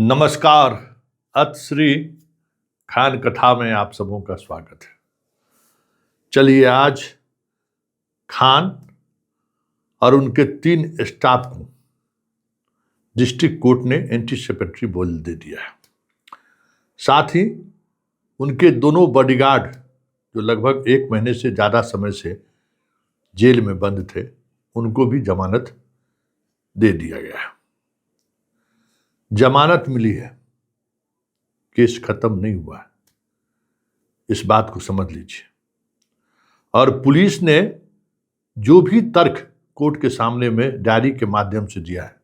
नमस्कार। अतश्री खान कथा में आप सबों का स्वागत है। चलिए, आज खान और उनके 3 स्टाफ को डिस्ट्रिक्ट कोर्ट ने एंटीसिपेटरी बेल दे दिया है। साथ ही उनके दोनों बॉडीगार्ड जो लगभग 1 महीने से ज़्यादा समय से जेल में बंद थे, उनको भी जमानत दे दिया गया है। जमानत मिली है, केस खत्म नहीं हुआ है, इस बात को समझ लीजिए। और पुलिस ने जो भी तर्क कोर्ट के सामने में डायरी के माध्यम से दिया है,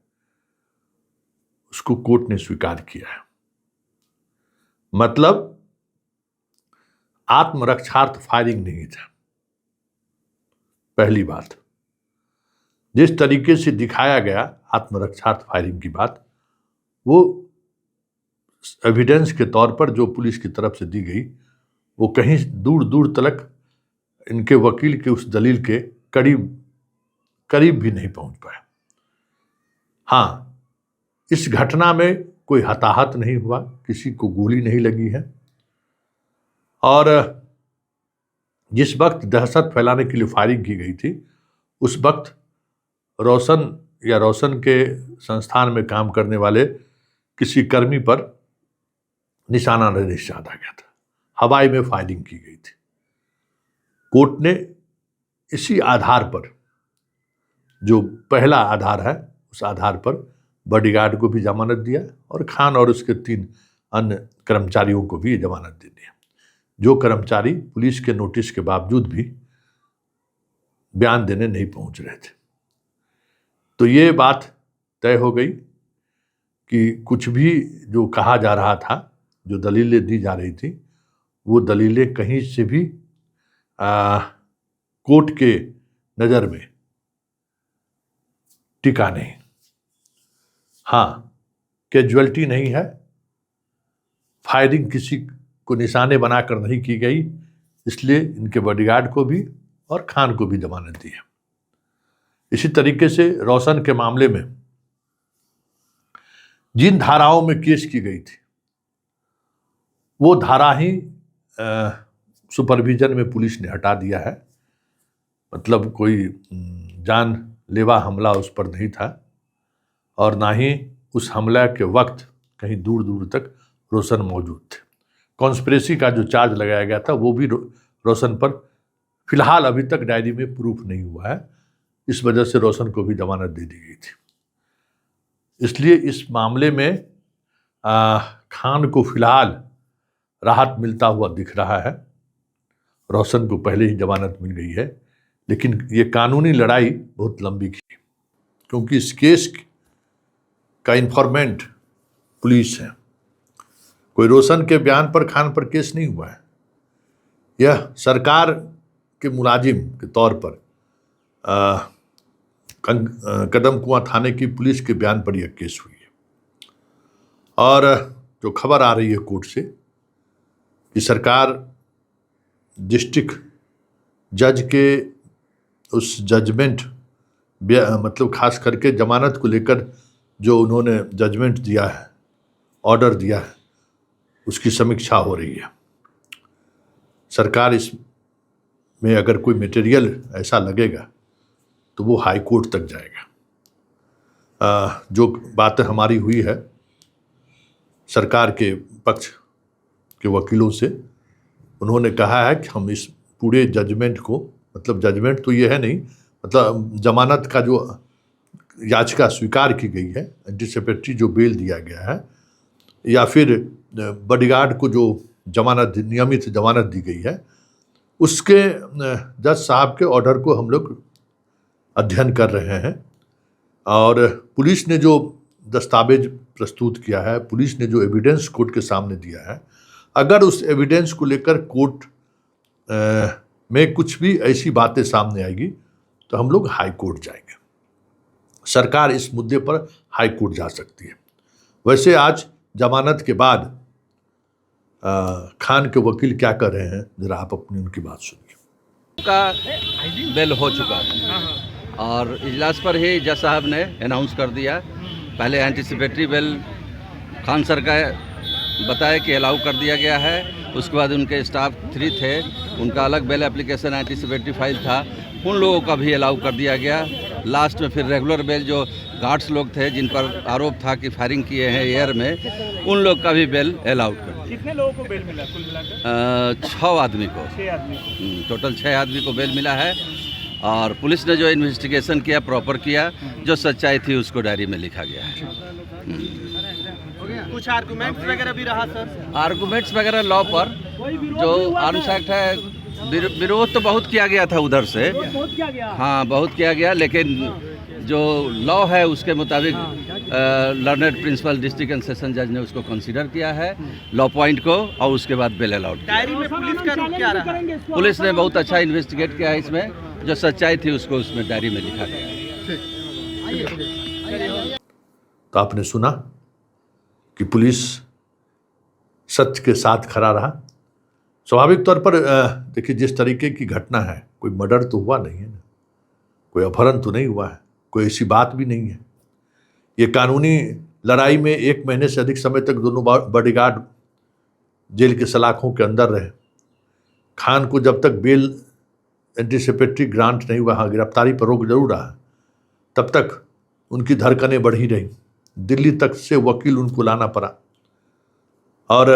उसको कोर्ट ने स्वीकार किया है। मतलब आत्मरक्षार्थ फायरिंग नहीं था। पहली बात, जिस तरीके से दिखाया गया आत्मरक्षार्थ फायरिंग की बात, वो एविडेंस के तौर पर जो पुलिस की तरफ से दी गई, वो कहीं दूर दूर तक इनके वकील के उस दलील के करीब भी नहीं पहुंच पाए। हाँ, इस घटना में कोई हताहत नहीं हुआ, किसी को गोली नहीं लगी है। और जिस वक्त दहशत फैलाने के लिए फायरिंग की गई थी, उस वक्त रोशन के संस्थान में काम करने वाले किसी कर्मी पर निशाना निर्देश साधा गया था। हवाई में फायरिंग की गई थी। कोर्ट ने इसी आधार पर, जो पहला आधार है, उस आधार पर बॉडीगार्ड को भी जमानत दिया और खान और उसके 3 अन्य कर्मचारियों को भी जमानत दे दिया, जो कर्मचारी पुलिस के नोटिस के बावजूद भी बयान देने नहीं पहुंच रहे थे। तो ये बात तय हो गई कि कुछ भी जो कहा जा रहा था, जो दलीलें दी जा रही थी, वो दलीलें कहीं से भी कोर्ट के नज़र में टिका नहीं। हाँ, कैजुअल्टी नहीं है, फायरिंग किसी को निशाने बनाकर नहीं की गई, इसलिए इनके बॉडीगार्ड को भी और खान को भी जमानत दी है। इसी तरीके से रोशन के मामले में जिन धाराओं में केस की गई थी, वो धारा ही सुपरविजन में पुलिस ने हटा दिया है। मतलब कोई जानलेवा हमला उस पर नहीं था, और ना ही उस हमला के वक्त कहीं दूर दूर तक रोशन मौजूद थे। कॉन्स्पिरेसी का जो चार्ज लगाया गया था, वो भी रोशन पर फिलहाल अभी तक डायरी में प्रूफ नहीं हुआ है। इस वजह से रोशन को भी जमानत दे दी गई थी। इसलिए इस मामले में खान को फिलहाल राहत मिलता हुआ दिख रहा है। रोशन को पहले ही जमानत मिल गई है, लेकिन ये कानूनी लड़ाई बहुत लंबी थी, क्योंकि इस केस का इन्फॉर्मेंट पुलिस है। कोई रोशन के बयान पर खान पर केस नहीं हुआ है। यह सरकार के मुलाजिम के तौर पर कदम कुआं थाने की पुलिस के बयान पर यह केस हुई है। और जो खबर आ रही है कोर्ट से कि सरकार डिस्ट्रिक्ट जज के उस जजमेंट, मतलब खास करके जमानत को लेकर जो उन्होंने जजमेंट दिया है, ऑर्डर दिया है, उसकी समीक्षा हो रही है। सरकार इसमें अगर कोई मटेरियल ऐसा लगेगा तो वो हाई कोर्ट तक जाएगा। जो बातें हमारी हुई है सरकार के पक्ष के वकीलों से, उन्होंने कहा है कि हम इस पूरे जजमेंट को, मतलब जजमेंट तो ये है नहीं, मतलब जमानत का जो याचिका स्वीकार की गई है, एंटीसिपेटरी जो बेल दिया गया है, या फिर बॉडीगार्ड को जो नियमित जमानत दी गई है, उसके जज साहब के ऑर्डर को हम लोग अध्ययन कर रहे हैं। और पुलिस ने जो दस्तावेज प्रस्तुत किया है, पुलिस ने जो एविडेंस कोर्ट के सामने दिया है, अगर उस एविडेंस को लेकर कोर्ट में कुछ भी ऐसी बातें सामने आएगी तो हम लोग हाई कोर्ट जाएंगे। सरकार इस मुद्दे पर हाई कोर्ट जा सकती है। वैसे आज जमानत के बाद खान के वकील क्या कर रहे हैं, जरा आप अपनी उनकी बात सुनिए। का बेल हो चुका है और इजलास पर ही जज साहब ने अनाउंस कर दिया। पहले एंटीसिपेटरी बेल खान सर का बताया कि अलाउ कर दिया गया है। उसके बाद उनके स्टाफ 3 थे, उनका अलग बेल एप्लीकेशन एंटीसिपेटरी फाइल था, उन लोगों का भी अलाउ कर दिया गया। लास्ट में फिर रेगुलर बेल जो गार्ड्स लोग थे जिन पर आरोप था कि फायरिंग किए हैं एयर में, उन लोग का भी बेल अलाउड कर दिया। कितने लोगों को बेल मिला कुल मिलाकर? 6 आदमी को, 6 आदमी को। टोटल 6 आदमी को बेल मिला है। और पुलिस ने जो इन्वेस्टिगेशन किया प्रॉपर किया, जो सच्चाई थी उसको डायरी में लिखा गया है। कुछ आर्गुमेंट्स वगैरह भी रहा सर? आर्गूमेंट्स वगैरह लॉ पर जो आर्म्स एक्ट है, विरोध तो बहुत किया गया था उधर से, बहुत किया गया। हाँ बहुत किया गया, लेकिन जो लॉ है उसके मुताबिक learned principal district and session जज ने उसको कंसीडर किया है लॉ पॉइंट को, और उसके बाद बेल अलाउड किया। डायरी में पुलिस का रुख क्या रहा? पुलिस ने बहुत अच्छा इन्वेस्टिगेट किया है इसमें, जो सच्चाई थी उसको उसमें डायरी में लिखा गया। तो आपने सुना कि पुलिस सत्य के साथ खड़ा रहा। स्वाभाविक तौर पर देखिए, जिस तरीके की घटना है, कोई मर्डर तो हुआ नहीं है ना, कोई अपहरण तो नहीं हुआ है, कोई ऐसी बात भी नहीं है। ये कानूनी लड़ाई में 1 महीने से अधिक समय तक दोनों बॉडीगार्ड जेल के सलाखों के अंदर रहे। खान को जब तक बेल एंटीसिपेटरी ग्रांट नहीं हुआ, हाँ गिरफ्तारी पर रोक जरूर रहा, तब तक उनकी धड़कनें बढ़ी रही। दिल्ली तक से वकील उनको लाना पड़ा, और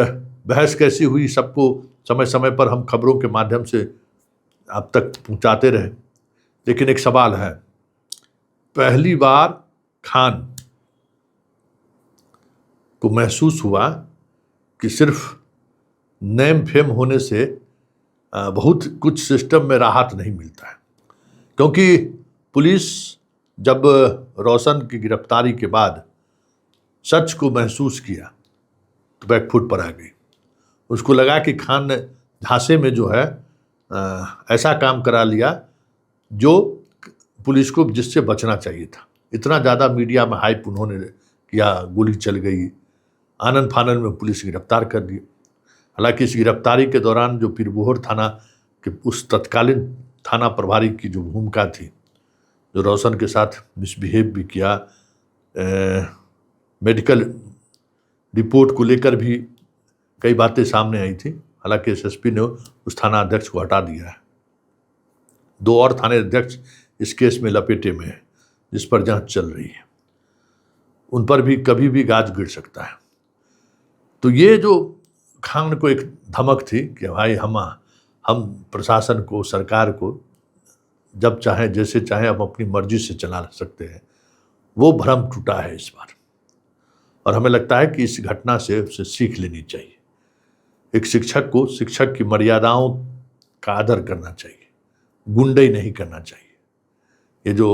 बहस कैसी हुई सबको समय समय पर हम खबरों के माध्यम से आप तक पहुंचाते रहे। लेकिन एक सवाल है, पहली बार खान को महसूस हुआ कि सिर्फ नेम फेम होने से बहुत कुछ सिस्टम में राहत नहीं मिलता है। क्योंकि पुलिस जब रोशन की गिरफ्तारी के बाद सच को महसूस किया तो बैकफुट पर आ गई। उसको लगा कि खान ने झांसे में जो है ऐसा काम करा लिया जो पुलिस को जिससे बचना चाहिए था। इतना ज़्यादा मीडिया में हाइप उन्होंने किया, गोली चल गई, आनंद फानन में पुलिस गिरफ्तार कर दी। हालांकि इस गिरफ्तारी के दौरान जो पीरबोहर थाना के उस तत्कालीन थाना प्रभारी की जो भूमिका थी, जो रोशन के साथ मिसबिहेव भी किया, मेडिकल रिपोर्ट को लेकर भी कई बातें सामने आई थी। हालांकि एसएसपी ने उस थाना अध्यक्ष को हटा दिया है। 2 और थाने अध्यक्ष इस केस में लपेटे में है, जिस पर जांच चल रही है। उन पर भी कभी भी गाज गिर सकता है। तो ये जो खान को एक धमक थी कि भाई हम प्रशासन को, सरकार को जब चाहें जैसे चाहें हम अपनी मर्जी से चला सकते हैं, वो भ्रम टूटा है इस बार। और हमें लगता है कि इस घटना से उसे सीख लेनी चाहिए। एक शिक्षक को शिक्षक की मर्यादाओं का आदर करना चाहिए, गुंडई नहीं करना चाहिए। ये जो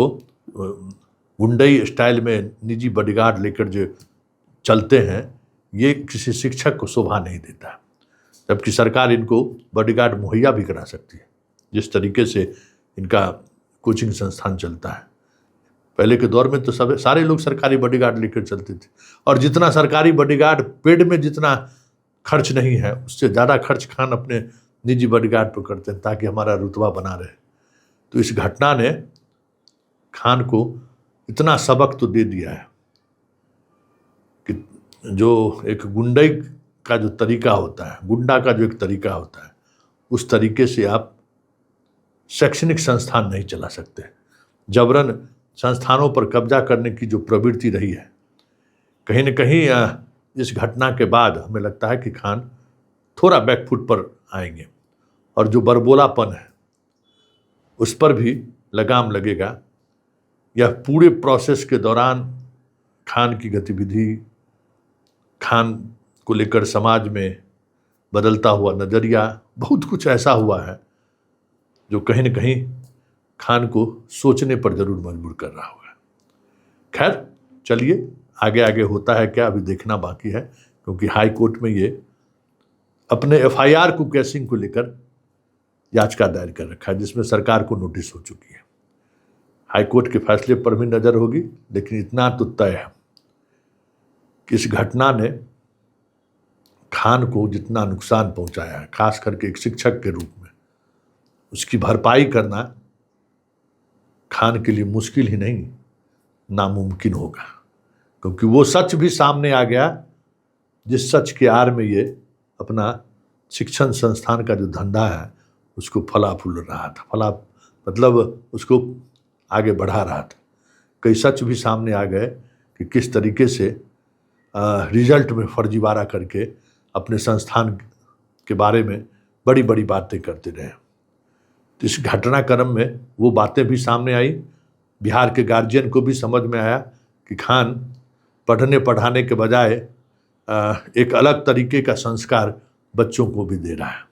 गुंडई स्टाइल में निजी बॉडीगार्ड लेकर जो चलते हैं, ये किसी शिक्षक को शोभा नहीं देता। जबकि सरकार इनको बॉडीगार्ड मुहैया भी करा सकती है, जिस तरीके से इनका कोचिंग संस्थान चलता है। पहले के दौर में तो सारे लोग सरकारी बॉडीगार्ड लेकर चलते थे, और जितना सरकारी बॉडीगार्ड पेड में जितना खर्च नहीं है, उससे ज़्यादा खर्च खान अपने निजी बॉडीगार्ड पर करते हैं ताकि हमारा रुतबा बना रहे। तो इस घटना ने खान को इतना सबक तो दे दिया है कि जो एक गुंडई का जो तरीका होता है, गुंडा का जो एक तरीका होता है, उस तरीके से आप शैक्षणिक संस्थान नहीं चला सकते। जबरन संस्थानों पर कब्जा करने की जो प्रवृत्ति रही है, कहीं न कहीं इस घटना के बाद हमें लगता है कि खान थोड़ा बैकफुट पर आएंगे, और जो बरबोलापन है उस पर भी लगाम लगेगा। यह पूरे प्रोसेस के दौरान खान की गतिविधि, खान को लेकर समाज में बदलता हुआ नज़रिया, बहुत कुछ ऐसा हुआ है जो कहीं न कहीं खान को सोचने पर जरूर मजबूर कर रहा होगा। खैर चलिए, आगे आगे होता है क्या, अभी देखना बाकी है। क्योंकि हाई कोर्ट में ये अपने एफआईआर को कैसिंग को लेकर याचिका दायर कर रखा है, जिसमें सरकार को नोटिस हो चुकी है। हाई कोर्ट के फैसले पर भी नज़र होगी, लेकिन इतना तो तय है कि इस घटना ने खान को जितना नुकसान पहुंचाया है, खास करके एक शिक्षक के रूप में, उसकी भरपाई करना खान के लिए मुश्किल ही नहीं, नामुमकिन होगा। क्योंकि वो सच भी सामने आ गया जिस सच के आड़ में ये अपना शिक्षण संस्थान का जो धंधा है उसको फला फूल रहा था, फला मतलब उसको आगे बढ़ा रहा था। कई सच भी सामने आ गए कि किस तरीके से रिजल्ट में फर्जीवाड़ा करके अपने संस्थान के बारे में बड़ी बड़ी बातें करते रहे। तो इस घटनाक्रम में वो बातें भी सामने आई। बिहार के गार्जियन को भी समझ में आया कि खान पढ़ने पढ़ाने के बजाय एक अलग तरीके का संस्कार बच्चों को भी दे रहा है।